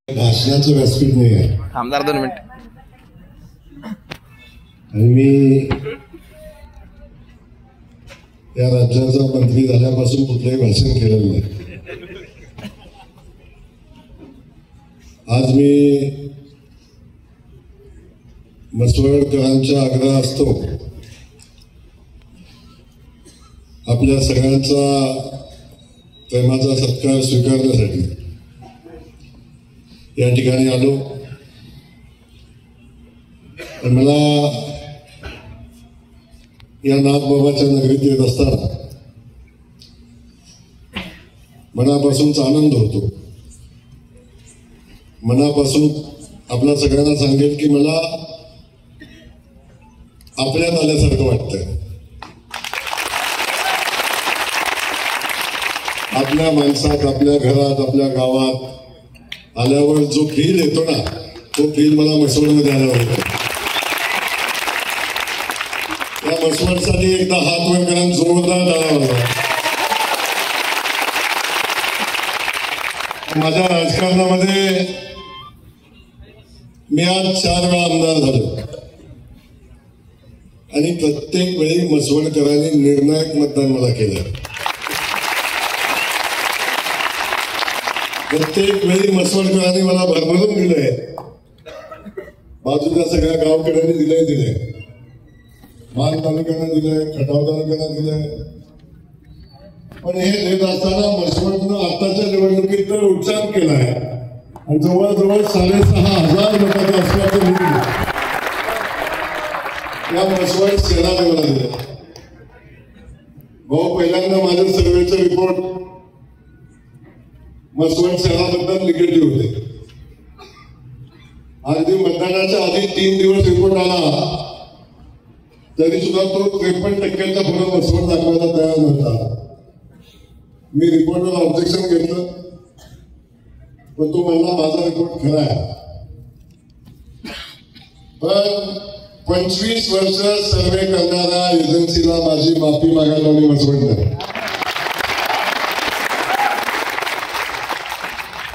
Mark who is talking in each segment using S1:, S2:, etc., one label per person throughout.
S1: भाषणाचं व्यासपीठ नाही आहे.
S2: आमदार 2 मिनिट.
S1: आणि मी या राज्याचा मंत्री झाल्यापासून कुठलंही भाषण केलेलं नाही. आज मी मसवडकरांच्या आग्रह असतो आपल्या सगळ्यांचा प्रेमाचा सत्कार स्वीकारण्यासाठी या ठिकाणी आलो. पण मला या नाथबाबाच्या नगरीत येत असताना मनापासूनच आनंद होतो. मनापासून आपल्या सगळ्यांना सांगेल की मला आपल्यात आल्यासारखं वाटतंय. आपल्या माणसात, आपल्या घरात, आपल्या गावात आल्यावर जो फील येतो ना, तो फील मला मसवडमध्ये आल्यावर येतो. या मसवडसाठी एकदा हात वर करून जोरदार टाळा. माझ्या राजकारणामध्ये मी आज 4 वेळा आमदार झालो आणि प्रत्येक वेळी मसवडकरांनी निर्णायक मतदान मला केलं. प्रत्येक वेळी मसवडकरांनी मला भरभरून दिलंय. बाजूच्या सगळ्या गावकऱ्यांनी दिलंय. मान तालुक्यांना दिलंय, खटाव तालुक्यांना दिलंय. पण हे देत असताना मसवडनं आताच्या निवडणुकीत तर उच्चार केलाय आणि जवळजवळ 6,500 मतांचं असल्याचं निवडून या मसवड शहराने मला दिलं. भाऊ, पहिल्यांदा माझ्या सर्वेचे रिपोर्ट मसवड शहराबद्दल निगेटिव्ह होते. अगदी मतदानाच्या आधी 3 दिवस रिपोर्ट आला तरी सुद्धा तो 53% फरक मसवड दाखवायला तयार नव्हता. मी रिपोर्टवर ऑब्जेक्शन घेतलं, पण तो म्हणला माझा रिपोर्ट खरा आहे. पण 25 वर्ष सर्वे करणाऱ्या एजन्सीला माझी माफी मागायला लावली मसवडनं.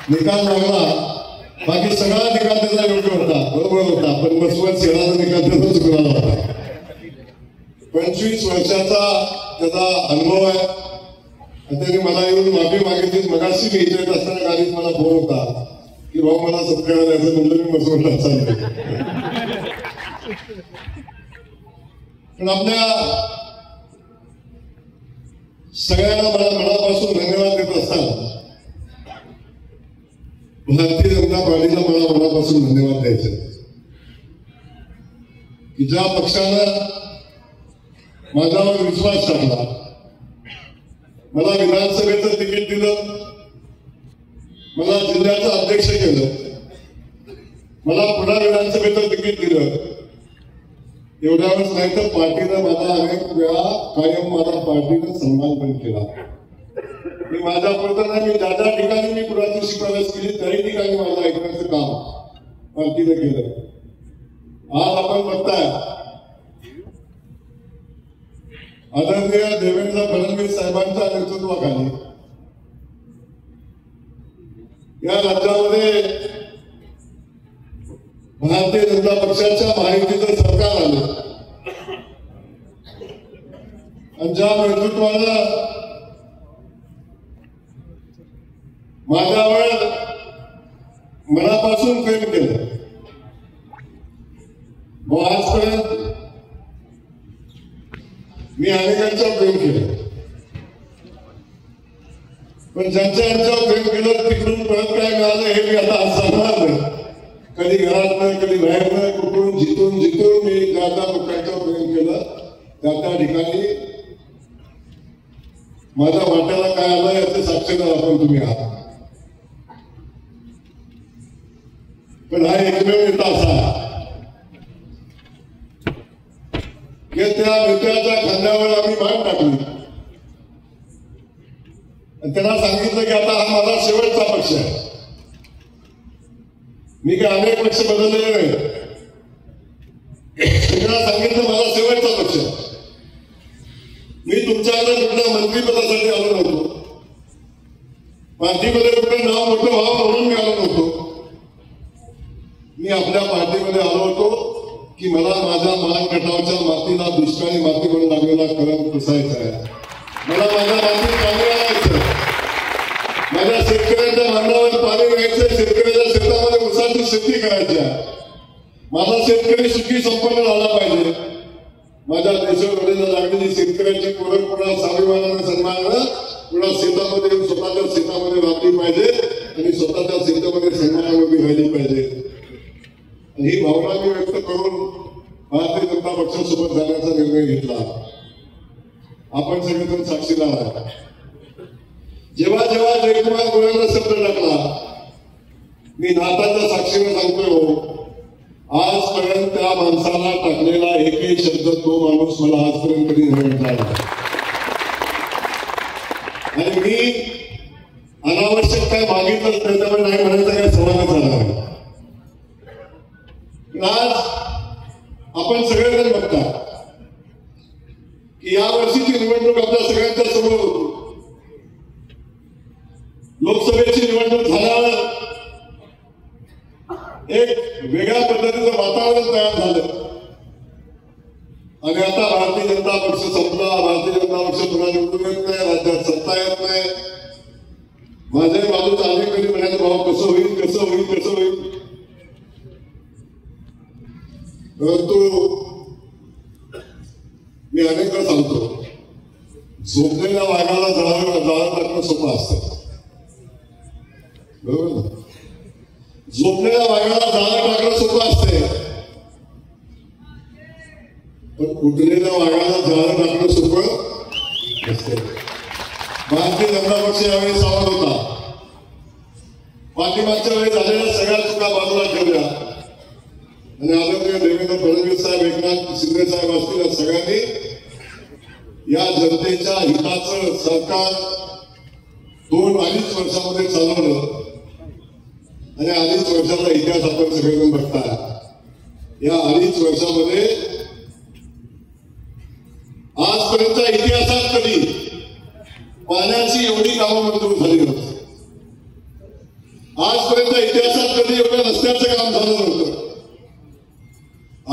S1: निकाल लागला, बाकी सगळा निकाल त्याचा योग्य होता, बरोबर होता, पण मसवड शहराचा निकाल त्याचा चुकला होता. 25 वर्षाचा त्याचा अनुभव आहे. त्यांनी मला येऊन माफी मागितली. मगाशी मी इथे येत असताना गाडीत मला फोन होता की भाऊ मला सत्कार द्यायचं, म्हणलं मी मसवडला चालतो. पण आपल्या सगळ्यांना मला मनापासून धन्यवाद देत असताना भारतीय जनता पार्टीला मला मनापासून धन्यवाद द्यायचे की ज्या पक्षानं माझ्यावर विश्वास टाकला, मला विधानसभेचं तिकीट दिलं, मला जिल्ह्याचं अध्यक्ष केलं, मला पुन्हा विधानसभेचं तिकीट दिलं. एवढ्यावरच नाही तर पार्टीनं मला अनेक वेळा कायम माझा पार्टीनं सन्मान पण केला. मी माझ्या पुरतं नाही, मी ज्या ठिकाणी मी कुणाची शिफारस केली त्याही ठिकाणी माझं ऐकण्याचं काम पार्टीनं केलं. आज आपण बघताय आदरणीय देवेंद्र फडणवीस साहेबांच्या नेतृत्वाखाली या राज्यामध्ये भारतीय जनता पक्षाच्या माहितीचं सरकार आलं आणि ज्या नेतृत्वानं माझ्यावर मनापासून प्रेम केलं, व आजपर्यंत मी अनेकांचं प्रेम केलं. पण ज्यांच्यावर प्रेम केलं तिकडून परत काय मिळालं हे मी आता सांगणार नाही. कधी घरातनं, कधी बाहेरनं, कुठून जिथून मी ज्या लोकांचं प्रेम केलं त्या ठिकाणी माझ्या वाट्याला काय आलं याचे साक्षीदार आपण तुम्ही आहात. पण हा एकमेव नेता असा की त्या नेत्याच्या खांद्यावर आम्ही मान टाकली आणि त्यांना सांगितलं की आता हा माझा शेवटचा पक्ष आहे. मी काय अनेक पक्ष बदललेले नाही. त्यांना सांगितलं माझा शेवटचा पक्ष. मी तुमच्याकडे कुठल्या मंत्रिपदासाठी आलो नव्हतो, पार्टीमध्ये कुठे नाव मोठं व्हावं म्हणून मी आलो नव्हतो. मी आपल्या पार्टीमध्ये आलो होतो की मला माझ्या मान गटावच्या मातीला दुष्काळी माती म्हणून लागलेला कलम पुसायचा आहे. मला माझ्या मातीत पाणी आणायचं, माझ्या शेतकऱ्यांच्या बांधावर पाणी घ्यायचं, शेतकऱ्याच्या शेतामध्ये ऊसाची शेती करायची आहे. माझा शेतकरी सुखी संपन्न झाला पाहिजे. माझ्या देशामध्ये लागलेली शेतकऱ्याची पुरण पुन्हा स्वाभिमानाने सन्मानानं पुन्हा शेतामध्ये स्वतःच्या शेतामध्ये राहली पाहिजे आणि स्वतःच्या शेतामध्ये सन्मानामध्ये राहिली पाहिजे. ही भावना मी व्यक्त करून भारतीय जनता पक्षासोबत जाण्याचा निर्णय घेतला. आपण सगळेजण साक्षीदार आहात. जेव्हा जेव्हा जयकुमार गोरेंना शब्द टाकला, मी नाताच्या साक्षीने सांगतोय, आजपर्यंत त्या माणसाला टाकलेला एकही शब्द तो माणूस मला आजपर्यंत कधी म्हणला आणि मी अनावश्यक काय मागितलं त्याच्यावर नाही म्हणायचं काय सवालच आला नाही. आज आपण सगळेजण बघता की या वर्षीची निवडणूक आपल्या सगळ्यांच्या समोर होती. लोकसभेची निवडणूक झाल्यावर एक वेगळ्या पद्धतीचं वातावरण तयार झालं आणि आता भारतीय जनता पक्ष संपला, भारतीय जनता पक्ष पुन्हा निवडून येत नाही, राज्यात सत्ता येत नाही. माझ्या बाजूचा आम्ही कधी म्हणायचं भाऊ कसं होईल कसं होईल कसं होईल, परंतु मी अनेकदा सांगतो, झोपलेल्या वाघाला जाळं टाकणं सोपं असतं, बरोबर ना? झोपलेल्या वाघाला जाळं टाकणं सोपं असते, पण उठलेल्या वाघाला जाळं टाकणं सोपं नसते. भारतीय जनता पक्ष यावेळी सावध होता. पाठीमागच्या वेळी झालेल्या सगळ्या चुका बाजूला ठेवल्या आणि आदरणीय देवेंद्र फडणवीस साहेब, एकनाथ शिंदे साहेब असतील या सगळ्यांनी या जनतेच्या हिताचं सरकार 2-2.5 वर्षामध्ये चालवलं आणि 2.5 वर्षाचा इतिहास आपण सगळेजण बघताय. या 2.5 वर्षामध्ये आजपर्यंतच्या इतिहासात कधी पाण्याची एवढी कामं मंजूर झाली नव्हती. आजपर्यंत इतिहासात कधी एवढं रस्त्याचं काम झालं नव्हतं.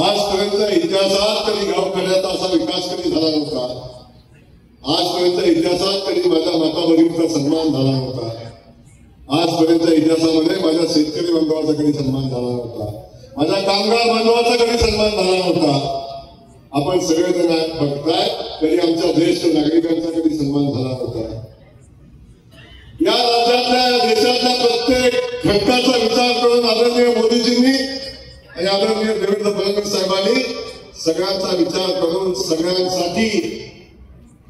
S1: आजपर्यंत इतिहासात कधी गावखेड्याचा असा विकास कधी झाला नव्हता. आजपर्यंत इतिहासात कधी माझ्या माता भगिनीचा सन्मान झाला नव्हता. आजपर्यंत इतिहासामध्ये माझ्या शेतकरी बांधवाचा कधी सन्मान झाला नव्हता. माझ्या कामगार बांधवाचा कधी सन्मान झाला नव्हता. आपण सगळेजण बघताय, कधी आमच्या ज्येष्ठ नागरिकांचा कधी सन्मान झाला नव्हता. या राज्यातल्या देशातल्या प्रत्येक घटकाचा विचार करून आदरणीय मोदीजींनी आणि आदरणीय देवेंद्र फडणवीस साहेबांनी सगळ्यांचा विचार करून सगळ्यांसाठी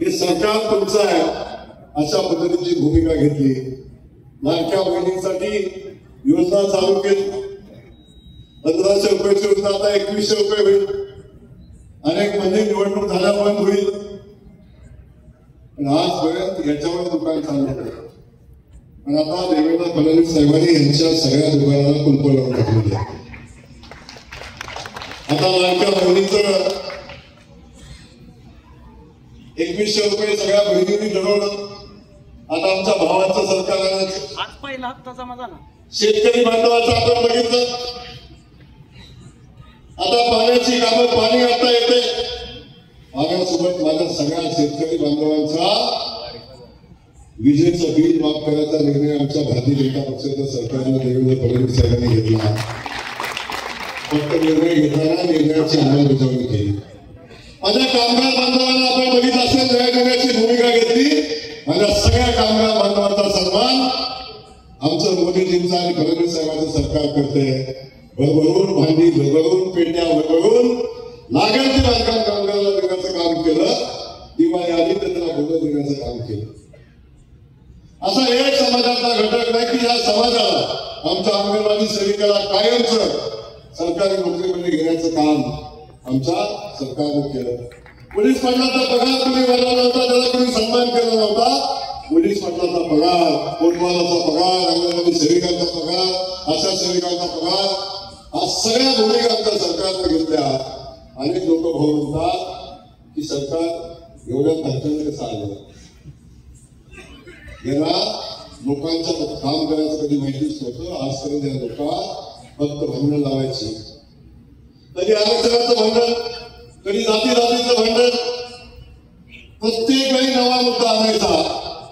S1: हे सरकार तुमचं आहे अशा पद्धतीची भूमिका घेतली. लाडक्या बहिणींसाठी योजना चालू केली. 1500 रुपयाची योजना आता 2100 रुपये होईल. अनेक म्हणजे निवडणूक झाल्या बंद होईल, पण आजपर्यंत याच्यावर दुकान चाललं. पण आता देवेंद्र फडणवीस साहेबांनी यांच्या सगळ्या दुकानाला कुलप लावून टाकलेली आहे. आता लाडक्या बहिणीचं 2100 रुपये सगळ्या बहिणींनी ठरवलं. आता आमच्या भावाचं सरकार
S2: आज पहिला हप्ता जमा झाला.
S1: शेतकरी बांधवाचं आपण बघितलं. आता पाण्याची कामं, पाणी आता येते. पाण्यासोबत माझ्या सगळ्या शेतकरी बांधवांचा विजेचं बिल माफ करायचा निर्णय आमच्या भारतीय जनता पक्षाच्या सरकारनं देवेंद्र फडणवीस साहेबांनी घेतला. फक्त निर्णय घेताना निर्णयाची अंमलबजावणी केली. माझ्या कामगार बांधवांना आपण बघितलं असेल, न्याय देण्याची भूमिका घेतली. माझ्या सगळ्या कामगार बांधवांचा सन्मान आमचं मोदीजींचं आणि फडणवीस साहेबांचं सरकार करते. भरभरून भांडी, भरभरून पेट्या, भरभरून लागेल ते बांधकाम कामगाराला देण्याचं काम केलं. दिवाळी आली तर त्याला बोलत देण्याचं काम केलं. असा एक समाजातला घटक नाही की या समाजाला, आमच्या अंगणवाडी सेविकाला कायमचं सरकारी नोकरीमध्ये घेण्याचं काम आमच्या सरकारनं केलं. पोलीस पाटलाचा पगार कुणी वाढवला नव्हता, त्याला कुणी सन्मान केला नव्हता. पोलीस पाटलाचा पगार, कोटवालाचा पगार, अंगणवाडी सेविकांचा पगार, आशा सेविकांचा पगार, हा सगळ्या भूमिका आमच्या सरकारनं घेतल्या. अनेक लोक भाऊ म्हणतात की सरकार एवढ्या खर्चाने कसं आलं. याला लोकांच्या काम करायचं कधी माहितीच नव्हतं. आजपर्यंत या लोकांना फक्त भांडण लावायची, कधी आरक्षणाचं भांडण, कधी जातीचं भांडण, प्रत्येक वेळी नवा मुद्दा आणायचा.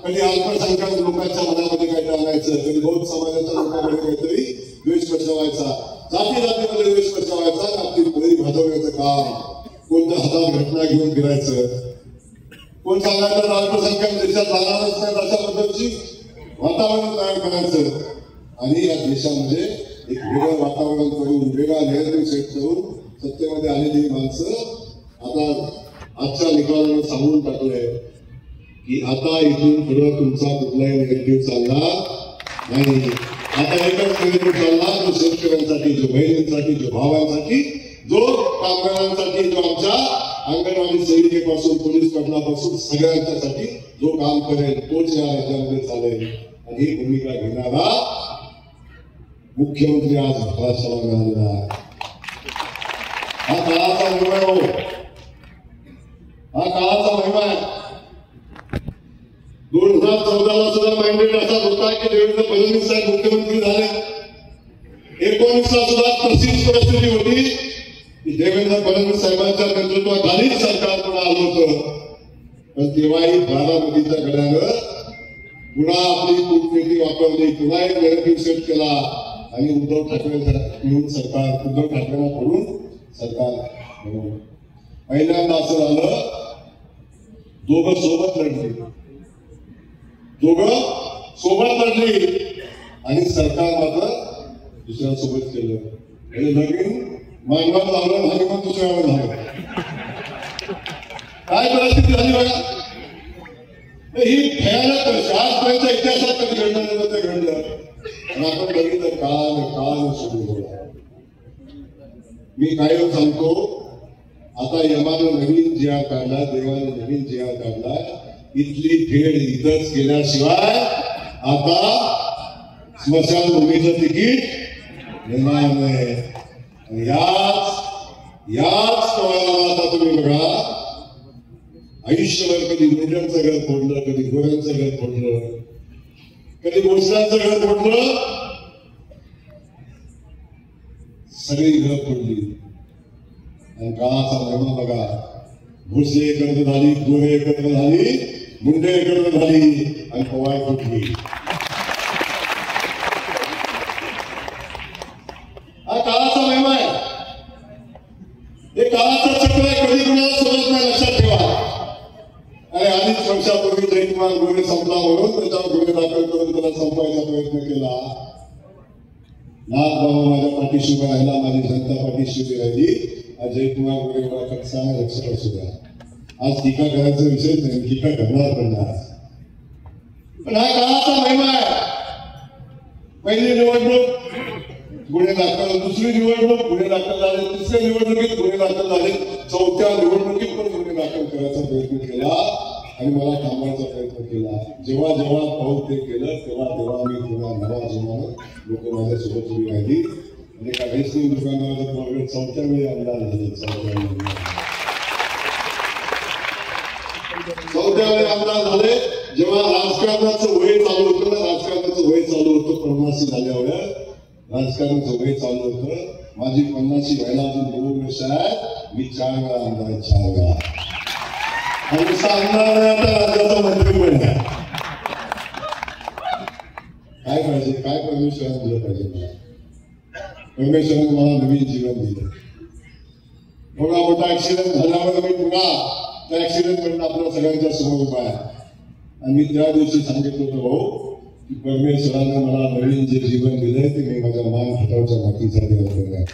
S1: कधी अल्पसंख्याक लोकांच्या मनामध्ये काहीतरी आणायचं, कधी बौद्ध समाजाच्या लोकांमध्ये काहीतरी द्वेष पसरवायचा, जातीमध्ये द्वेष पसरवायचा, आपली पोळी भाजवण्याचं काम, कोणत्या हातात घटना घेऊन फिरायचं, कोण सांगायचं अल्पसंख्याक देशात जाणारच नाही अशा पद्धतीची वातावरण तयार करायचं आणि या देशामध्ये एक वेगळं वातावरण करून वेगळा नॅरेटिव्ह सेट करून सत्तेमध्ये आलेली माणसं आता आजच्या निकालानं सांगून टाकलंय की आता इथून पुढे तुमचा कुठलाही निगेटिव्ह चालणार नाही. आता एकच निगेटिव्ह चालणार, जो शेतकऱ्यांसाठी, जो बहिणींसाठी, जो भावांसाठी, जो कामगारांसाठी, जो आमच्या अंगणवाडी सेविकेपासून पोलीस पाटलापासून सगळ्यांच्यासाठी जो काम करेल तोच या राज्यामध्ये चालेल. आणि ही भूमिका घेणारा मुख्यमंत्री आज महाराष्ट्राला मिळालेला आहे. हा काळाचा महिमा आहे, हो, हा काळाचा महिमा आहे. 2014ला सुद्धा मॅन्डेट असा होता की देवेंद्र फडणवीस साहेब मुख्यमंत्री झाले. 19ला सुद्धा तशीच परिस्थिती होती की देवेंद्र फडणवीस साहेबांच्या नेतृत्वाखालीच सरकार पुन्हा आलं होतं. पण तेव्हाही बारामतीच्या गड्यानं पुन्हा आपली कूटनीती वापरली, पुन्हा एक नॅरेटिव्ह सेट केला आणि उद्धव ठाकरेंकडून सरकार, उद्धव ठाकरेंना करून सरकार बनवलं. पहिल्यांदा असं झालं, दोघं सोबत लढली आणि सरकार मात्र दुसऱ्यासोबत केलं. हे नवीन मानवात लावलं आणि मग दुसऱ्यावर झालं. काय परिस्थिती झाली बघा. ही भयानक आजपर्यंतच्या इतिहासात कधी घडलं नव्हतं ते घडलं. आणि आपण बघितलं काल सुरू झाला. मी कायम सांगतो, आता यमानं नवीन जिहाद काढला, देवाने नवीन जिहाद काढला. इथली फेड इथंच केल्याशिवाय आता स्मशानभूमीचं तिकीट मिळणार नाही. याच कवायला आता तुम्ही बघा, आयुष्यभर कधी मुंड्यांचं घर फोडलं, कधी गोऱ्यांचं घर फोडलं, कधी भोसल्यांचं घर फोडलं, सगळी घर फोडली. आणि काळाचा महिमा बघा, भोसले एकत्र झाली, गोरे एकत्र झाली, मुंडे एकत्र झाली आणि पवाय फुटली. हा काळाचा महिमा आहे. हे काळाचं चक्र आहे, कधी कुणाला सोडत नाही, लक्षात ठेवा. आणि आधीच वर्षापूर्वी जयकुमार गोरे संपला म्हणून त्याच्यावर गुन्हे दाखल करून त्याला संपवायचा प्रयत्न केला. नाथ बाबा माझ्या पाठीशी उभा राहिला, माझी जनता पाठीशी उभी राहिली. आज जयकुमार गोरे एवढा कसा आहे लक्षात असू द्या. आज टीका करायचा विषय नाही, टीका करणार पण आज. पण हा काळाचा महिमा आहे. पहिली निवडणूक गुन्हे दाखल, दुसरी निवडणूक गुन्हे दाखल झाले, तिसऱ्या निवडणुकीत गुन्हे दाखल झाले, चौथ्या निवडणुकीत पण गुन्हे दाखल करायचा प्रयत्न केला आणि मला थांबवायचा प्रयत्न केला. जेव्हा पाऊल ते केलं तेव्हा मी पुन्हा नवा जोमानं लोक माझ्यासोबत उभी राहिली. आणि काहीच दुकानावर चौथ्या वेळी आमदार झाले. चौथ्या वेळी आमदार झाले. जेव्हा राजकारणाचं वय चालू होतं, पन्नासी झाल्यावर राजकारणाचं वय चालू होतं. माझी 50 व्हायला अजून 2 वर्ष आहेत. मी 4 वेळा आमदार आहे, 4 वेळा. आणि आमदार आहे, आता राज्याचा मंत्री पण आहे. काय पाहिजे, काय परमेश्वरानं दिलं पाहिजे मला. परमेश्वरानं मला नवीन जीवन दिलं. एवढा मोठा ऍक्सिडेंट झाल्यावर मी पुन्हा त्या ऍक्सिडेंट कडून आपल्या सगळ्यांच्या समोर उभा आहे. आणि मी त्या दिवशी सांगितलं होतं, भाऊ, की परमेश्वरानं मला नवीन जे जीवन दिलंय ते मी माझ्या मान खटावच्या मातीसाठी वापरलं.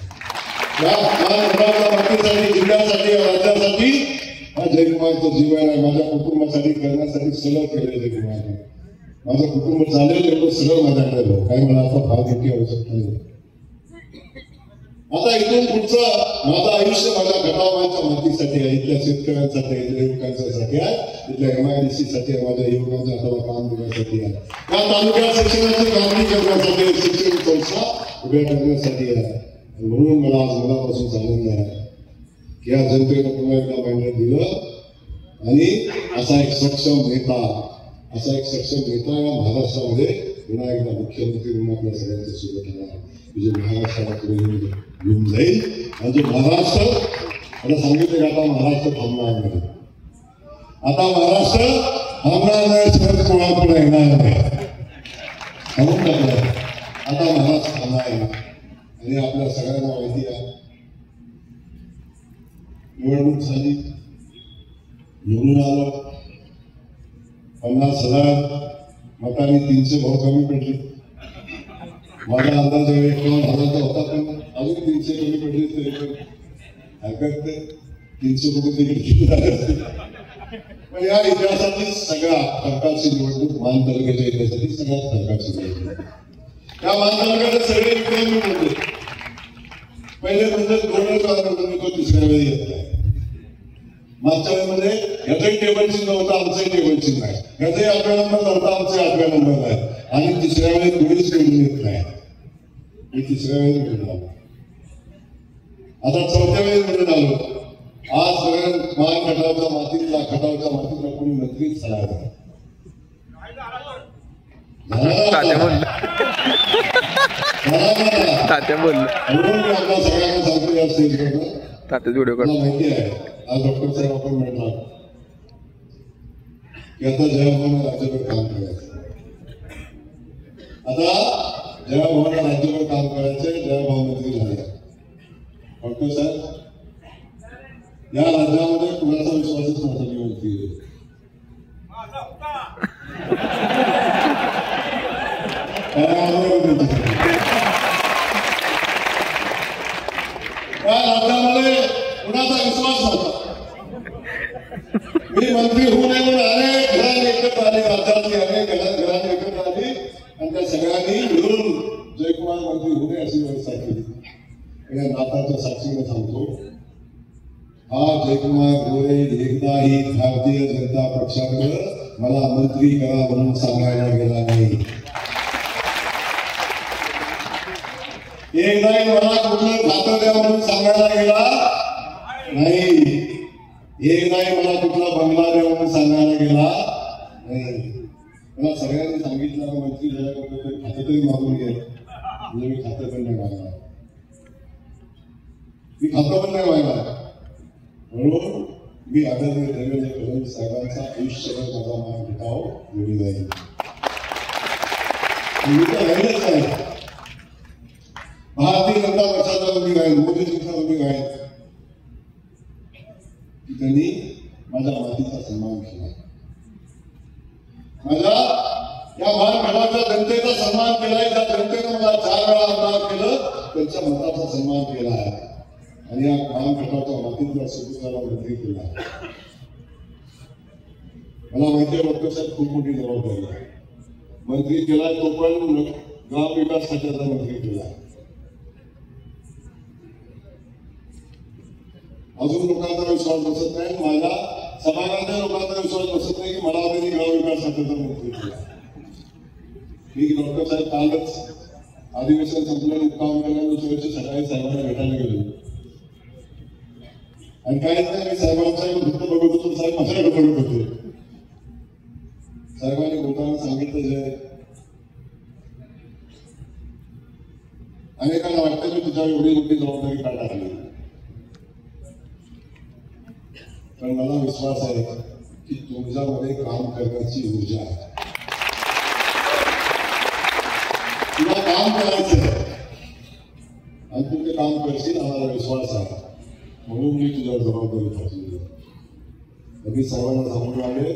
S1: त्या मान खटावच्या मातीसाठी, जिल्ह्यासाठी, राज्यासाठी हा जयकुमारचं जीवन आहे. माझ्या कुटुंबासाठी करण्यासाठी सगळं केलं जयकुमारने. माझं कुटुंब चालेल एवढं सगळं माझ्याकडे. काही मला आता फार मोठी आवश्यकता नाही. आता इथून पुढचं माझं आयुष्य माझ्या घटावांच्या मातीसाठी आहे, इथल्या शेतकऱ्यांसाठी आहे, इथल्या युवकांसाठी आहे, इथल्या MIDC साठी आहे, माझ्या युवकांच्या हाताला काम देण्यासाठी आहे, या तालुक्यात शिक्षणाची कामगिरी करण्यासाठी, शिक्षण संस्था उभ्या करण्यासाठी आहे. म्हणून मला आज मनापासून आनंद आहे की या जनतेनं पुन्हा एकदा मॅन्डेट दिलं आणि असा एक सक्षम नेता या महाराष्ट्रामध्ये पुन्हा एकदा मुख्यमंत्री म्हणून आपल्या सगळ्यांच्या सोबत येणार, म्हणजे महाराष्ट्राला पुढे घेऊन जाईल. आणि जो महाराष्ट्र आता सांगितलं की आता महाराष्ट्र थांबणार नाही, आता महाराष्ट्र थांबणार नाही, शरद पवार पुढे येणार नाही, सांगून टाकलं आता महाराष्ट्र थांबणार नाही. आणि आपल्या सगळ्यांना माहिती आहे निवडणूक झाली, निवडून आलं, 50,000 मतांनी 300 भाऊ कमी पडले. माझा अंदाज 51,000 होता, पण अजून 300 कमी पडले तरी पण हरकत नाही, 300 बघून देखील झाले असते. पण या इतिहासातील सगळ्यात सरकारची निवडणूक मान तालुक्याच्या इतिहासातील सगळ्यात सरकारची निवडणूक. या मान तालुक्याचे सगळे विक्रमी होते. पहिले म्हणजे 2 तो तिसऱ्या वेळी येत नाही. मागच्या वेळेमध्ये ह्याचंही टेबल चिन्ह होतं, आमचंही टेबल चिन्ह आहे, ह्याचंही 8व्या नंबर नव्हता, आमचंही 8व्या नंबर आहे. आणि तिसऱ्या वेळी कोणीच निवडून येत नाही, मी तिसऱ्या वेळी निवडून आलो, आता 4थ्या वेळी निवडून आलो. आजपर्यंत मान खटावच्या मातीतला कोणी मंत्रीच झाला नाही. आपल्या सगळ्यांना सांगतो या स्टेजवर माहिती आहे, आज डॉक्टर साहेब आपण म्हटला की आता जयभवान राज्यभर काम करायचं. आता जयभवान राज्यभर काम करायचे, जयभवान मंत्री झाले. डॉक्टर साहेब या राज्यामध्ये कुणाचा विश्वासच नव्हता मी मंत्री या राज्यामध्ये कुणाचा विश्वास नव्हता. मी मंत्री होऊ नये म्हणून अनेक घरांनी एकत्र आली, राज्यातली अनेक घरांनी एकत्र आली आणि त्या सगळ्यांनी मिळून जयकुमार मंत्री होऊ नये अशी व्यवस्था केली. या नाताच्या साक्षीने सांगतो, हा जयकुमार गोरे एकदाही भारतीय जनता पक्षाकडे मला मंत्री करा म्हणून सांगायला गेला नाही. एकदाही मला कुठलं खातं द्या म्हणून सांगायला गेला नाही. एकदाही मला कुठला बंगला द्या म्हणून सांगायला गेला नाही. मला सगळ्यांनी सांगितलं मंत्री झाल्यानंतर खातं तरी मागून घे, म्हणजे मी खातं पण नाही मागणार, मी खातं पण नाही मागणार. म्हणून मी आदरणीय देवेंद्र फडणवीस साहेबांचा आयुष्यभर माझा मान भेटाव निवडून जाईल. मी तर राहिलंच आहे, भारतीय जनता पक्षाचा उमेदवार आहे, मोदीजींचा उमेदवार आहे. त्यांनी माझ्या मातीचा सन्मान केला, माझ्या या महाराष्ट्राच्या जनतेचा सन्मान केलाय. ज्या जनतेनं मला 4 वेळा आमदार केलं त्यांच्या मताचा सन्मान केला आहे आणि या महाराष्ट्राच्या मातीतल्या सुपुत्राला मंत्री केला. मला माहिती आहे डॉक्टर साहेब खूप मोठी जबाबदारी आहे. मंत्री केला तो पण ग्रामविकास खात्याचा मंत्री केला. अजून लोकांचा विश्वास बसत नाही, माझ्या समाजाच्या लोकांचा विश्वास बसत नाही की मला त्यांनी ग्रामविकास खात्याचा मंत्री केला. मी डॉक्टर साहेब कालच अधिवेशन संपलं, मुक्काम केल्यानंतर सकाळी साहेबांना भेटायला गेलो आणि काहीच नाही, मी साहेबांच्या फक्त बघत होतो, साहेब माझ्याकडे बघत होते. साहेबांनी बोलताना सांगितलं जे अनेकांना वाटतं की तुझ्या एवढी मोठी जबाबदारी का टाकली, पण मला विश्वास आहे की तुमच्यामध्ये काम करण्याची ऊर्जा आहे, तुला काम करायचं आणि तू ते काम करशील आम्हाला विश्वास आहे. म्हणून मी तुझ्यावर जबाबदारी टाकली. मी सर्वांना सांगून आले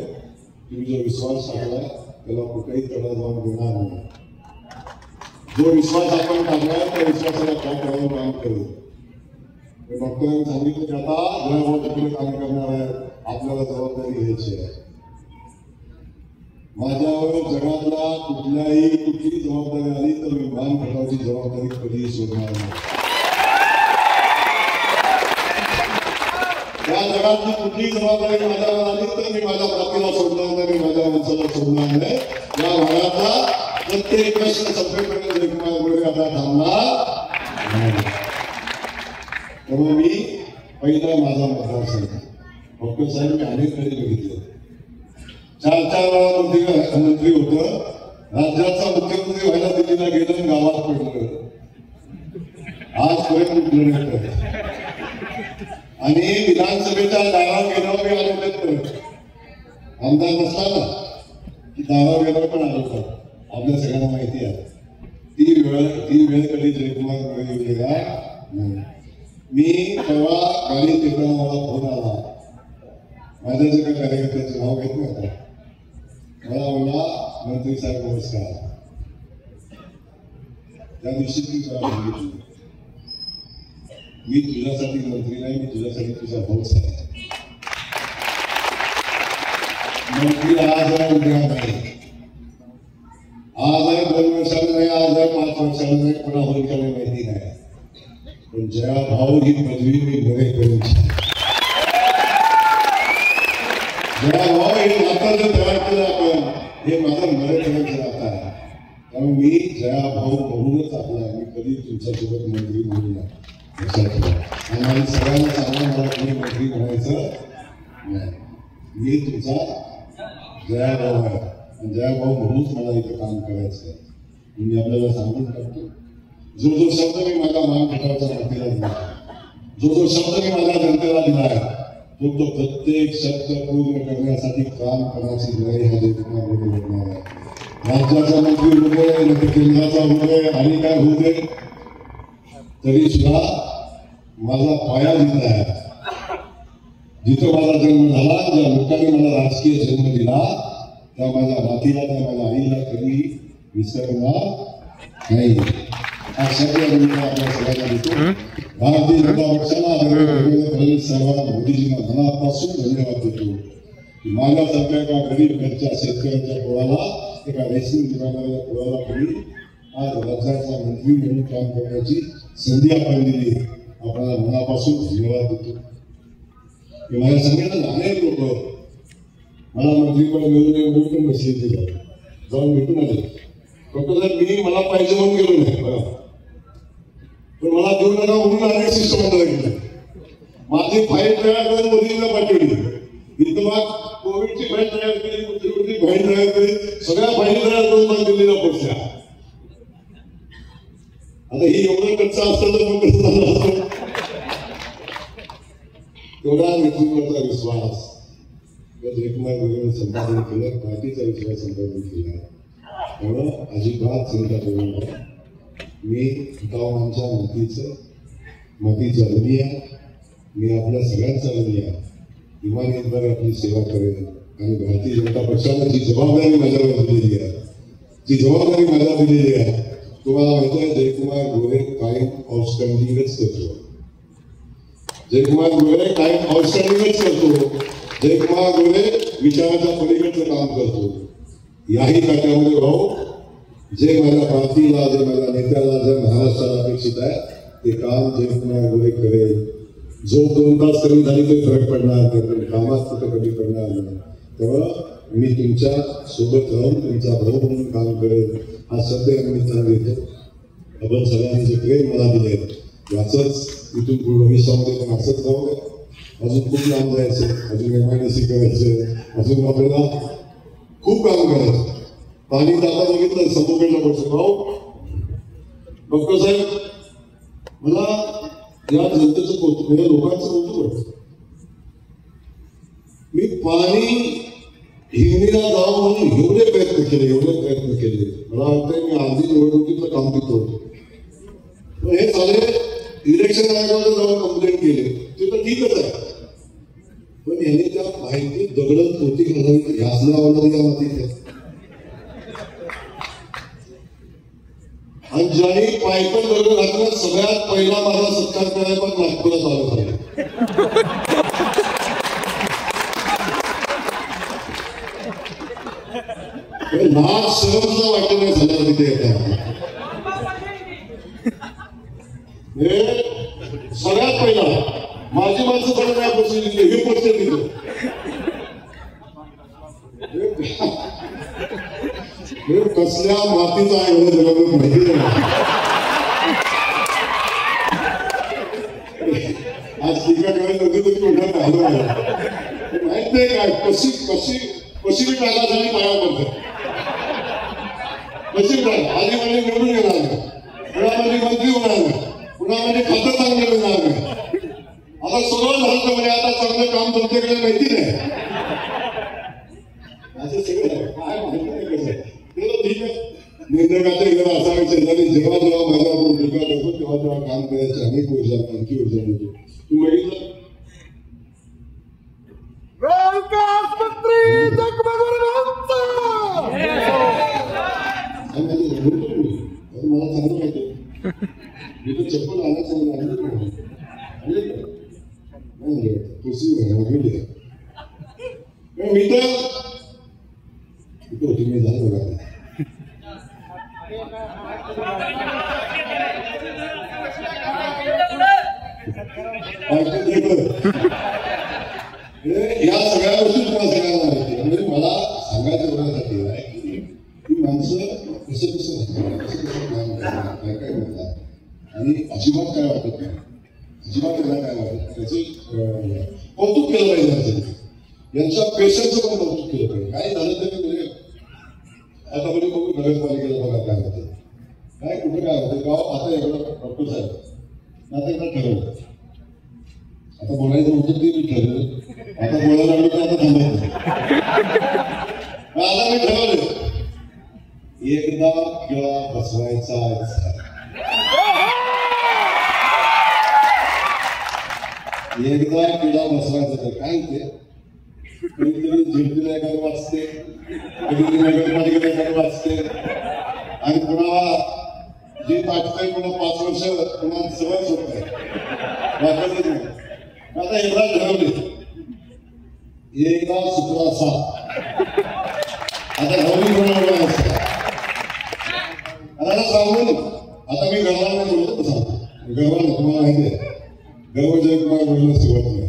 S1: तुम्ही जो विश्वास टाकला त्याला कुठेही तडा जाऊन देणार नाही. जो विश्वास आपण टाकला त्या विश्वासाला काय करावं काम करू. डॉक्टरांनी सांगितलं की आता जयभावाकडे काम करणार आहे, आपल्याला जबाबदारी घ्यायची आहे. माझ्यावर जगातला कुठली जबाबदारी आली तर मी मान खटावची जबाबदारी कधीही सोडणार नाही. या जगातली कुठलीही जबाबदारी माझ्यावर आली तर मी माझ्या मातीला सोडणार नाही, माझ्या माणसाला सोडणार नाही. या भागाचा प्रत्येक प्रश्न संपेपर्यंत जयकुमार गोरे आता थांबणार. त्यामुळे मी पहिला माझा मतदारसंघ डॉक्टर साहेब मी अनेक कडे बघितले, 4 वेळा मंत्री होतं राज्याचा मुख्यमंत्री व्हायला दिल्लीला गेलं, गावात पडलं, आजपर्यंत उठलं नाही. आणि विधानसभेच्या दारावर गेल्यावर मी आलो होते, आमदार नसताना की दारावर गेल्यावर पण आलो होतो. आपल्या सगळ्यांना माहिती आहे ती वेळ कधी जयकुमार गोरे गेला नाही. मी तेव्हा गाडीत येताना मला फोन आला, माझ्या जे काही कार्यकर्त्याचं नाव घेत नव्हता, मला म्हणला मंत्री साहेब नमस्कार. त्या दिवशी ती सांगितली, मी तुझ्यासाठी मंत्री नाही, मी तुझ्यासाठी तुझा भाऊच आहे. मंत्री आज आहे उद्या नाही, आज आहे 2 वर्षाला नाही, आज आहे 5 वर्षाला नाही, कोणा होईल का नाही माहिती नाही. पण जया भाऊ ही पदवी मी बरे करेन. जया भाऊ हे नातं जर तयार केलं आपण, हे माझं बरे करायचं नातं आहे. त्यामुळे मी जया भाऊ म्हणूनच आपला मी कधी तुमच्यासोबत मंत्री म्हणून लक्षात ठेवा. आणि सगळ्यांना सांगा मला कोणी मंत्री म्हणायचं नाही, मी तुमचा जया भाऊ आहे. जया भाऊ म्हणूनच मला इथं काम करायचं आहे. मी आपल्याला सांगून टाकतो, जो जो शब्द मी माझ्या महाराष्ट्राच्या मातीला दिला, जो शब्द मी माझ्या जनतेला दिला आहे, तो प्रत्येक शब्द पूर्ण करण्यासाठी काम करण्याची लढाई हा जयकुमार गोरे लढणार आहे. राज्याचा मंत्री होऊ दे, केंद्राचा होऊ दे, आणि काय होऊ दे, तरी सुद्धा माझा पाया दिला आहे. जिथं माझा जन्म झाला, ज्या लोकांनी मला राजकीय जन्म दिला, त्या माझ्या मातीला, त्या माझ्या आईला कधी विसरणार नाही. हा शब्द आपल्या सगळ्यांना देतो. भारतीय जनता पक्षाला फडणवीस साहेबांना, मोदीजींना मनापासून धन्यवाद देतो. माझ्यासारख्या एका गरीब घरच्या शेतकऱ्यांच्या पोराला, एका रेशीम दुकानाच्या पोराला कधी आज राज्याचा मंत्री म्हणून काम करण्याची संधी आपण दिली. आपल्याला मनापासून धन्यवाद देतो. माझ्या सगळ्यांना अनेक लोक मला मंत्रीपद मिळून पण बसले, जाऊन भेटून आले. फक्त जर मी मला पाहिजे म्हणून गेलो नाही, पण मला देऊ नका म्हणून अनेक शिष्टमंडळ गेले. माझी फाईल तयार करून मोदींना पाठवली. इथं मग कोविडची फाईल तयार केली, मुख्यमंत्री फाईल तयार केली, सगळ्या फाईली तयार करून मला दिल्लीला पोहोचल्या. आता ही एवढं कच्चा असतं तर मग कसं झालं असतं. तेवढा नेतृत्वाचा विश्वास जयकुमार गोरेनं संपादन केलं, पार्टीचा विश्वास संपादन केला. त्यामुळं अजिबात चिंता करू नका. मी गावांच्या मातीचा ऋणी आहे. मी आपल्या सगळ्यांचा ऋणी आहे. इमानदारीने आपली सेवा करेन. आणि भारतीय जनता पक्षाने जी जबाबदारी माझ्यावर दिलेली आहे, तुम्हाला माहिती आहे, जयकुमार गोरे कायम आउटस्टँडिंगच करतो. जयकुमार गोरे कायम आउटस्टँडिंगच करतो. जयकुमार गोरे विचाराच्या पलीकडचं काम करतो. याही खात्यामध्ये भाऊ जे माझ्या पार्टीला, जे माझ्या नेत्याला, जे महाराष्ट्राला अपेक्षित आहे ते काम जयकुमार गोरे करेल. जो 2 तास कमी झाली तरी फरक पडणार नाही, पण कामात कुठं कमी पडणार नाही. तेव्हा मी तुमच्या सोबत राहून तुमचा भाऊ म्हणून काम करेल हा शब्द या निमित्ताने देतो. आपण सगळ्यांनी जे प्रेम मला दिले याचंच इथून पूर्व भविष्यामध्ये पण असंच राहू दे. अजून खूप लांब जायचं, अजून MIDC करायचं, अजून आपल्याला खूप काम करायचं. पाणी दादा बघितलं समुद्राला बसतो. भाऊ डॉक्टर साहेब, मला या जनतेचं कौतुक, या लोकांचं कौतुक वाटतं. मी पाणी हिंगणीला जावं म्हणून एवढे प्रयत्न केले. मला वाटतंय मी आधी निवडणुकीतलं काम तिथं होतो. पण हे झाले इलेक्शन आयोगाला जाऊन कंप्लेंट केले, ते तर ठीकच आहे. पण यांनी त्या माहिती दगडत होती घालून यासला होणार या मातीत. आणि ज्याही पायपन दगड घातलं सगळ्यात पहिला माझा सत्कार करायला पण नागपुरात आलं झालं. नाग सहज वाटत नाही झालं तिथे येतात. सगळ्यात पहिला माझी माणसं सगळं नाही पोचली, हे पोचते तिथं. कसल्या मातीचा आहे एवढं जगाला माहिती नाही. आज टीका करायला होती तरी कोणाला झालं माहित नाही काय कशी मी टाकासाठी पाया पडते. नशीब नाही. आधी म्हणजे निवडून येणार नाही, पुन्हा म्हणजे मंत्री होणार नाही, पुन्हा म्हणजे खातं चांगलं मिळणार नाही. आता सगळं झालं म्हणजे आता चांगलं काम तुमच्याकडे माहिती नाही. असं सगळं काय माहिती नाही कसं ते ठीक आहे. निंदकाचं घर असा विचार जेव्हा जेव्हा माझा आपण टीका करतो तेव्हा तेव्हा काम करायचं अनेक ऊर्जा आणखी ऊर्जा मिळतो. तू बघितलं मला चांगलं माहिती मी तर चप्पल आणायचं मी तर तुम्ही झालं बघा या सगळ्या गोष्टी तुम्हाला सगळ्यांना माहिती म्हणजे मला सांगायचं एवढ्यासाठी आहे की माणसं कसं कसं काय काय म्हणतात आणि अजिबात काय वाटत नाही. अजिबात त्यांना काय वाटत त्याचे कौतुक केलं पाहिजे त्यांचं. यांच्या पेशन्सचं पण कौतुक केलं पाहिजे. काय झालं तरी म्हणजे आता म्हणजे खूप नगरपालिकेला बघा काय होतं काय कुठं काय होतं गाव आता एवढं डॉक्टर साहेब आता एकदा ठरवलं आता बोलायचं होतं ते मी ठरवलं आता बोलायला लागलो तर आता थांबत नाही. आता मी ठरवलं एकदा किळा बसवायचा एकदा किडा बसवायचा तर काय ते कधीतरी झेडपीला एखादं वाचते कधीतरी नगरपालिकेला एखादं वाचते आणि पुन्हा जे पाठतंय पुन्हा 5 वर्ष पुन्हा सवयच होत आहे वाटतच नाही. आता एकदा ठरवले एकदा सुत्रा साथ आता हवी कोणाला असतं आता सांगून आता मी गव्हाणला बोलतो सांगतो गव्हाणला तुम्हाला माहिती आहे गव्हा जयकुमार बोलणं सुरुवात नाही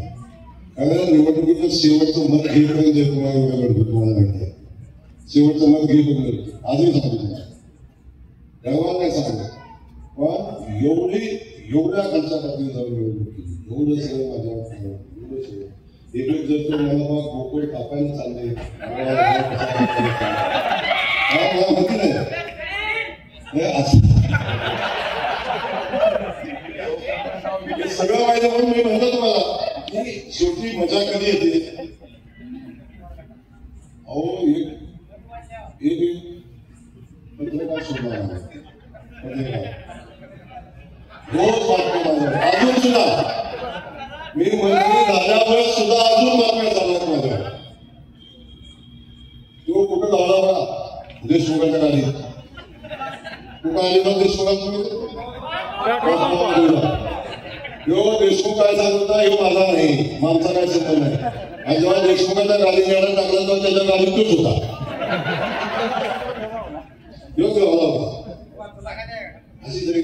S1: कारण निवडणुकीचं शेवटचं मत घेईपर्यंत जयकुमार एवढं लढतो तुम्हाला माहिती आहे. शेवटचं मत घेईपर्यंत आजही सांगतो तुम्हाला गव्हा नाही सांगतो पण एवढ्या खालच्या पातळीवर जाऊन निवडणूक केली एवढं सगळं माझ्यावर एवढं सगळं एक जर तो मला मग गोकुळ कापायला चालले मला माहिती नाही सगळं माहिती म्हणून मी म्हणतो तुम्हाला की शेवटी मजा कधी येते. अहो एक पत्रकार शोधणार रोज बातम्या माझ्यावर अजून सुद्धा मी मंत्री झाल्यावर सुद्धा अजून बातम्या चालणार माझ्यावर. तो कुठं लावला बघा देशमुखाच्या गाडीत कुठं अलिबाग देशमुखात देशमुख काय सांगत होता हे माझा नाही माणसा काय संबंध नाही आणि जेव्हा देशमुखाच्या गाडी न्यायला टाकला तेव्हा त्याच्या गाडीत तोच होता योग्य होता. अशी तरी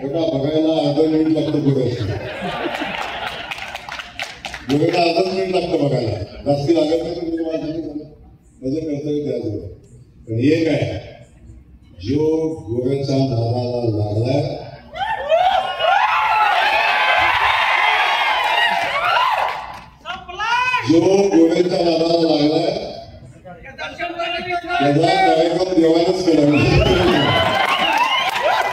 S1: एका बघायला अर्धा मिनिट लागतं बघायला अर्धाच मिनिट लागतं बघायला जास्ती लागत नाही पण तुम्हाला माझं कर्तव्य त्याजवळ पण एक आहे जो गोव्याच्या नादाला लागलाय जो गोव्याच्या नादाला लागलाय त्याचा कार्यक्रम देवालाच करावा.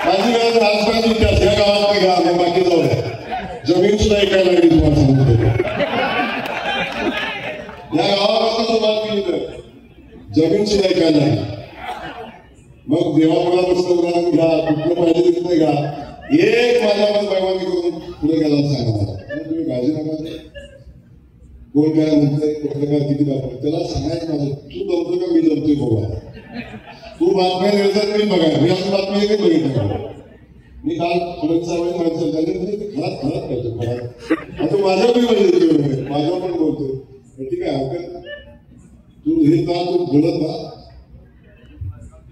S1: माझी गरज आजपासून त्या गावात घ्या आणि बाकी जाऊ द्या जमीन सुद्धा ऐकायला लागली तुम्हाला सांगतो. या गावापासून सुरुवात केली तर जमीन सुद्धा ऐकायला नाही मग देवापुढा बसलं घ्या कुठलं पाहिजे तिथं घ्या एक माझ्यावर बैमानी करून पुढे गेला सांगा मला तुम्ही काळजी नका कोण काय म्हणतंय कुठलं काय किती दाखवत त्याला सांगायचं माझं तू जमतो का मी जमतोय बघा तू बातम्या द्यायचा मी बघा मी असं बातमी एकच बघितलं मी काल फडणवीस साहेबांनी म्हणायचं झाले खरात करतो खरात आता माझ्या पण म्हणजे माझ्या पण बोलतोय ठीक आहे हरकत तू हे का तू बोलत ना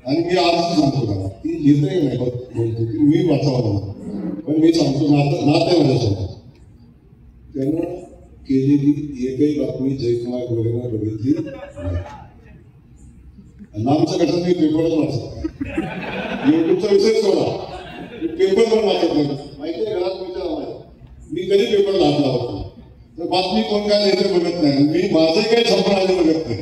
S1: आणि मी आज सांगतो का ती लिहितही नाही बोलतो की मी वाचावं पण मी सांगतो नात आहे माझ्यासोबत त्यानं केलेली एकही बातमी जयकुमार गोरेनं बघितली नामचं कशात मी पेपरच वाचत युट्यूबचा विषय सोडा पेपर पण वाचत नाही माहिती आहे घरात विचार मी कधी पेपर हात लावत नाही तर बातमी कोण काय लिहिते बघत नाही मी माझं काही छापून आले बघत नाही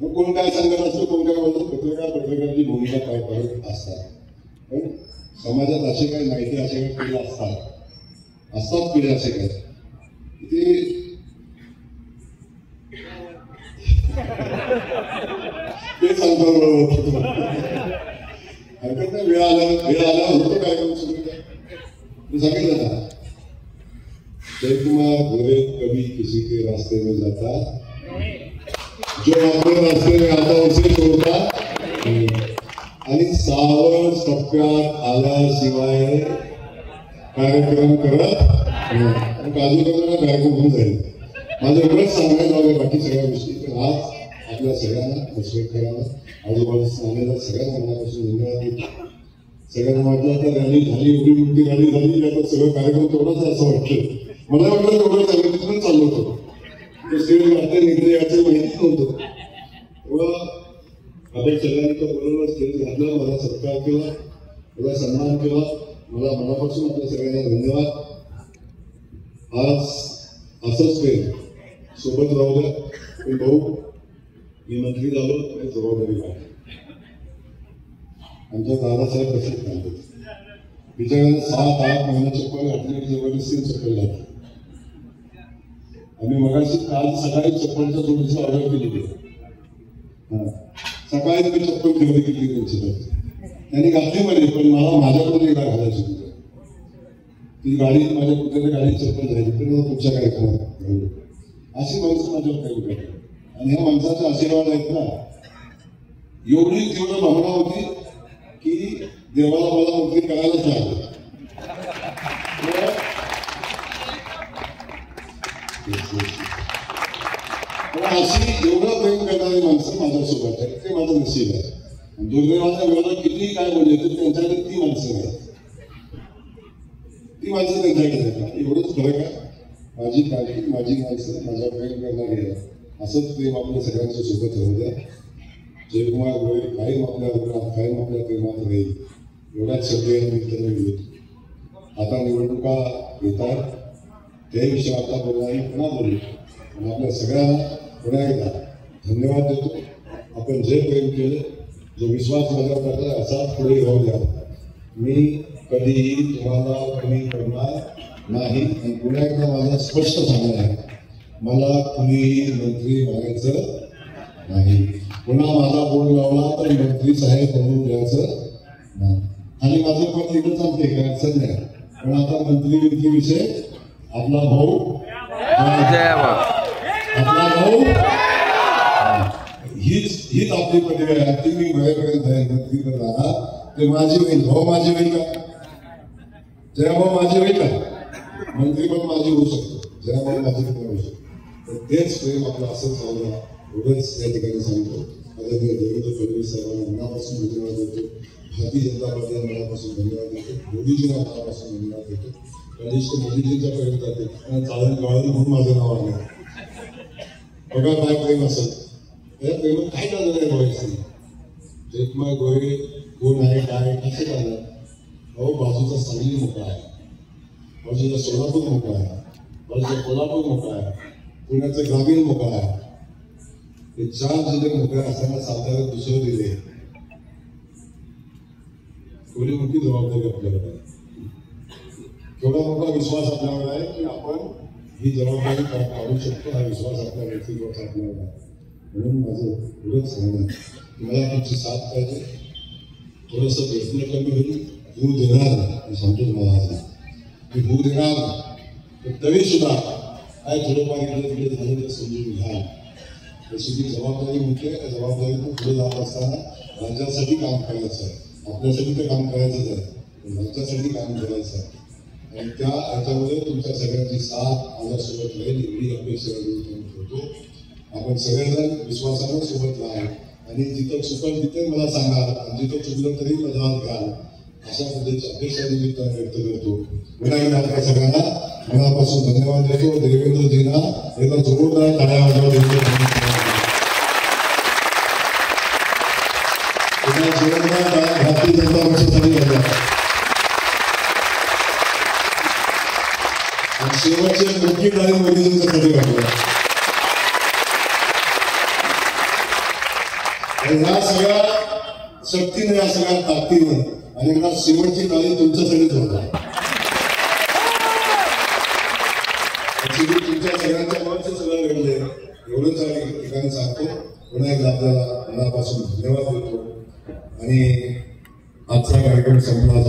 S1: मग कोण काय सांगत असतो, कोण काय बोलतो, पत्रकारची भूमिका काय करत असतात. पण समाजात असे काही माहिती असे काही पिढ्या असतात पिढ्या असे काय ते सांगतो. हरकत नाही, वेळ आला होतो काय करू सुरू सांगितलं ना. जयकुमार गोरे कभी किसी के रास्ते में जाता, जो अपने रास्ते में आता उसे छोड़ता, आणि सावळ टप्प्यात आल्याशिवाय कार्यक्रम करत काजू करताना कार्यक्रम होऊन जाईल. माझं एवढंच सांगायचं आहे बाकी सगळ्या गोष्टी. पण आज आपल्या सगळ्यांना मसवेकरांना आजूबाजूला आलेल्या सगळ्या मनापासून धन्यवाद देतो. सगळ्यांना वाटलं तर रॅली झाली, एवढी मोठी रॅली झाली, आता सगळं कार्यक्रम तेवढाच आहे असं वाटतं. मला वाटलं तेवढं चाललं, तिथून चाललो होतो. स्टेज वाटते निघते याचं माहितीच नव्हतं. तेव्हा आपण सगळ्यांनी तो बरोबर स्टेज घातलं, मला सत्कार केला, मला सन्मान केला. मला मनापासून आपल्या सगळ्यांना धन्यवाद. आज असंच काही सोबत राहू द्या. पण भाऊ मी मंत्री झालो आणि जबाबदारी वाटली. आमच्या दादासाहेब तसेच घालतो, बिचाराने 7-8 महिने चप्पल घातली, जबरदस्ती चप्पल घातली. आम्ही मगाशी काल सकाळी चप्पलच्या जोडीची ऑर्डर केली होती. सकाळी मी चप्पल खरेदी केली त्यांची, त्यांनी घातली मध्ये. पण मला माझ्याकडून एकदा घालायची होती. ती गाडी माझ्या कुठल्या गाडी चप्पल झाली तर तुमच्या कार्यक्रमात अशी माणसं माझ्यावर काही भेटली. आणि ह्या माणसाचे आशीर्वाद आहेत ना, एवढी तीव्र भावना होती की देवाला मला मंत्री करायलाच लागलं. अशी एवढं प्रेम करणारी माणसं माझ्यासोबत आहेत, ते माझं नशीब आहे. दुर्दैवाच्या विरोधात किती काय बोलले तर त्यांच्याकडे ती माणसं नाही, ती माणसं त्यांच्याकडे नाही. एवढंच फरक आहे. माझी काळजी, माझी माणसं, माझ्या प्रेम करणारी आहे. असंच प्रेम आपल्या सगळ्यांच्या सोबत राहू द्या. जयकुमार गोरे कायम आपल्या रुग्णात, कायम आपल्या प्रेमात राहील, एवढ्याच शब्दांनी मी आता निवडणुका येतात, त्या विषयी आता बोलणार पुन्हा बोलू. आणि आपल्या सगळ्यांना पुन्हा एकदा धन्यवाद देतो. आपण जे प्रेम केले, जो विश्वास माझ्यावर करता असाच पुढे राहू द्या. मी कधीही तुम्हाला कमी करणार नाही. आणि पुन्हा एकदा माझा स्पष्ट सांगणं आहे, मला कुणीही मंत्री बनायचं नाही. पुन्हा माझा बोर्ड लावला तर मंत्री साहेब बनवून द्यायचं नाही. आणि माझं पण इकडे चालते काय अडचण नाही. पण आता मंत्री विषय आपला भाऊ, आपला भाऊ हीच आपली पदवी आहे. ती मी माझ्यापर्यंत आहे. मंत्री पण राहा ते माझी होईल. भाऊ माझी होईल का? जयाभाऊ माझी होईल का? मंत्री पण माझी होऊ शकतो, जयाभाऊ माझी पण होऊ शकतो. तर तेच प्रेम आपलं असंच चाललं. एवढंच या ठिकाणी सांगतो. आदरणीय देवेंद्र फडणवीस साहेबांना मनापासून धन्यवाद देतो. भारतीय जनता पार्टीला मनापासून धन्यवाद देतो. मोदीजींना मनापासून धन्यवाद देतो. कनिष्ठ मोदीजींच्या पर्यंत जाते चालेल गाळून म्हणून माझं नाव आलं. बघा काय प्रेम असेल, त्या प्रेमात काय झालं नाही व्हायचं. जयकुमार गोरे कोण आहे काय कसं झालं. अहो बाजूचा सांगली मोकळा आहे, बाजूचा सोलापूर मोकळा आहे, बाजूचा कोल्हापूर मोकळा आहे, पुण्याचं ग्रामीण मोकळा आहे. हे 4 जिल्हे मोकळे असताना सातारा दुसरं दिले. एवढी मोठी जबाबदारी आपल्याकडे आहे. केवढा मोठा विश्वास आपल्यावर आहे की आपण ही जबाबदारी काढू शकतो. हा विश्वास आपल्या व्यक्तिगत आपल्यावर आहे. म्हणून माझं एवढंच सांगणं मला तुमची साथ पाहिजे. थोडंसं भेटणं कमी होईल, होऊ देणार नाही. मी सांगतो तुम्हाला आज मी होऊ देणार नाही. तरी सुद्धा काय थोडंफार इकडे तिकडे झालं तर समजून घ्या. तशी ती जबाबदारी म्हणते. त्या जबाबदारीतून पुढे जात असताना राज्यासाठी काम करायचं आहे. आपल्यासाठी तर काम करायचंच आहे, पण राज्यासाठी काम करायचं आहे. आणि त्या ह्याच्यामध्ये तुमच्या सगळ्यांची साथ माझ्यासोबत राहील एवढी अपेक्षा ठेवतो. आपण सगळेजण विश्वासानं सोबत राहा. आणि जिथं चुकल तिथे मला सांगा, आणि जिथं चुकलं तरी मदत घ्याल. अशा पद्धतीची अपेक्षा निमित्ताने व्यक्त करतो. पुन्हा एकदा आपल्या सगळ्यांना मनापासून धन्यवाद देतो. देवेंद्रजींना एकदा जोरदार टाळ्या वाजवा देतो. भारतीय जनता पक्षासाठी शेवटचे मोठी टाळी मोदीजींच्यासाठी वाटलं. आणि ह्या सगळ्या शक्तीने, या सगळ्या ताकदीनं आणि एकदा शेवटची तारीख तुमच्यासाठीच होणार. तुमच्या सगळ्यांच्या मनाचे सगळं घडले एवढंच आम्ही ठिकाणी सांगतो. पुन्हा एकदा आपल्याला मनापासून धन्यवाद देतो आणि आजचा कार्यक्रम संपला.